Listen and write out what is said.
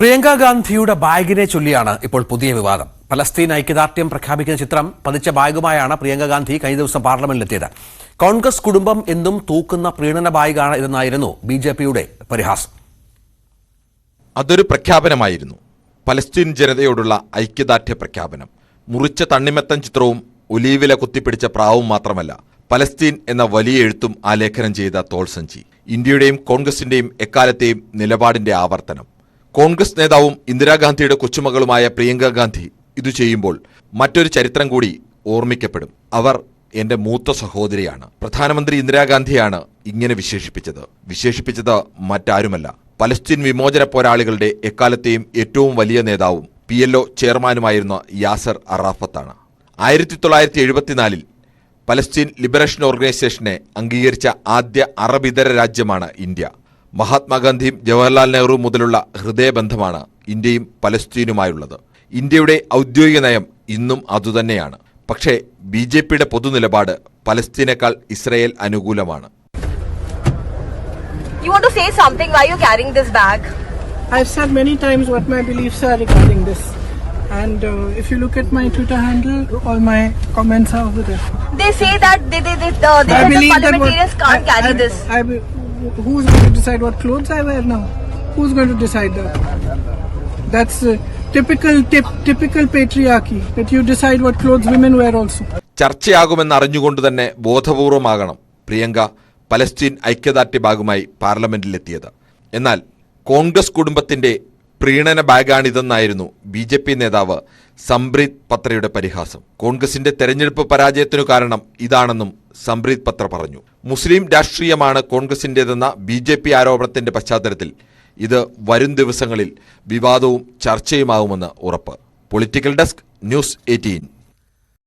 പ്രിയങ്ക ഗാന്ധിയുടെ ബാഗിനെ ചൊല്ലിയാണ് ഇപ്പോൾ പുതിയ വിവാദം. പലസ്തീൻ ഐക്യദാർഢ്യം പ്രഖ്യാപിക്കുന്ന ചിത്രം പതിച്ച ബാഗുമായാണ് പ്രിയങ്ക ഗാന്ധി കഴിഞ്ഞ ദിവസം പാർലമെന്റിലെത്തിയത്. കോൺഗ്രസ് കുടുംബം എന്നും തൂക്കുന്ന പ്രീണന ബാഗാണ് ഇതെന്നായിരുന്നു ബിജെപിയുടെ പരിഹാസം. അതൊരു പ്രഖ്യാപനമായിരുന്നു. പലസ്തീൻ ജനതയോടുള്ള ഐക്യദാർഢ്യ പ്രഖ്യാപനം. മുറിച്ച തണ്ണിമത്തൻ ചിത്രവും ഒലീവില കുത്തിപ്പിടിച്ച പ്രാവും മാത്രമല്ല, പലസ്തീൻ എന്ന വലിയ എഴുത്തും ആലേഖനം ചെയ്ത തോൾസഞ്ചി. ഇന്ത്യയുടെയും കോൺഗ്രസിന്റെയും എക്കാലത്തെയും നിലപാടിന്റെ ആവർത്തനം. കോൺഗ്രസ് നേതാവും ഇന്ദിരാഗാന്ധിയുടെ കൊച്ചുമകളുമായ പ്രിയങ്ക ഗാന്ധി ഇത് ചെയ്യുമ്പോൾ മറ്റൊരു ചരിത്രം കൂടി ഓർമ്മിക്കപ്പെടും. അവർ എന്റെ മൂത്ത സഹോദരിയാണ്. പ്രധാനമന്ത്രി ഇന്ദിരാഗാന്ധിയാണ് ഇങ്ങനെ വിശേഷിപ്പിച്ചത് മറ്റാരുമല്ല, പലസ്തീൻ വിമോചന പോരാളികളുടെ എക്കാലത്തെയും ഏറ്റവും വലിയ നേതാവും PLO ചെയർമാനുമായിരുന്ന യാസർ അറാഫത്താണ്. 1974 പലസ്തീൻ ലിബറേഷൻ ഓർഗനൈസേഷനെ അംഗീകരിച്ച ആദ്യ അറബിതര രാജ്യമാണ് ഇന്ത്യ. മഹാത്മാഗാന്ധിയും ജവഹർലാൽ നെഹ്റു മുതലുള്ള ഹൃദയബന്ധമാണ് ഇന്ത്യയും പലസ്തീനുമായുള്ളത്. ഇന്ത്യയുടെ ഔദ്യോഗിക നയം ഇന്നും അതുതന്നെയാണ്. പക്ഷേ BJPയുടെ പൊതുനിലപാട് പലസ്തീനേക്കാൾ ഇസ്രായേൽ അനുകൂലമാണ്. You want to say something? Why are you carrying this bag? I've said many times what my beliefs are regarding this. And if you look at my Twitter handle, all my comments are over there. They say that they parliamentarians can't carry this. Who's going to decide what clothes I wear now? Who's going to decide that? That's typical patriarchy, that you decide what clothes women wear also. ചർച്ചയാകുമെന്ന് അറിഞ്ഞുകൊണ്ട് തന്നെ ബോധപൂർവമാകണം Priyanka Palestine ഐക്യദാർഢ്യ ബാഗുമായി പാർലമെന്റിലെത്തിയത്. എന്നാൽ കോൺഗ്രസ് കുടുംബത്തിന്റെ പ്രീണന ബാഗാണിതെന്നായിരുന്നു BJP നേതാവ് സംബ്രീത് പത്രയുടെ പരിഹാസം. കോൺഗ്രസിന്റെ തെരഞ്ഞെടുപ്പ് പരാജയത്തിനു കാരണം ഇതാണെന്നും സംബ്രീത് പത്ര പറഞ്ഞു. മുസ്ലിം രാഷ്ട്രീയമാണ് കോൺഗ്രസിന്റേതെന്ന BJP ആരോപണത്തിന്റെ പശ്ചാത്തലത്തിൽ ഇത് വരും ദിവസങ്ങളിൽ വിവാദവും ചർച്ചയുമാകുമെന്ന് ഉറപ്പ്. Political desk, news 18.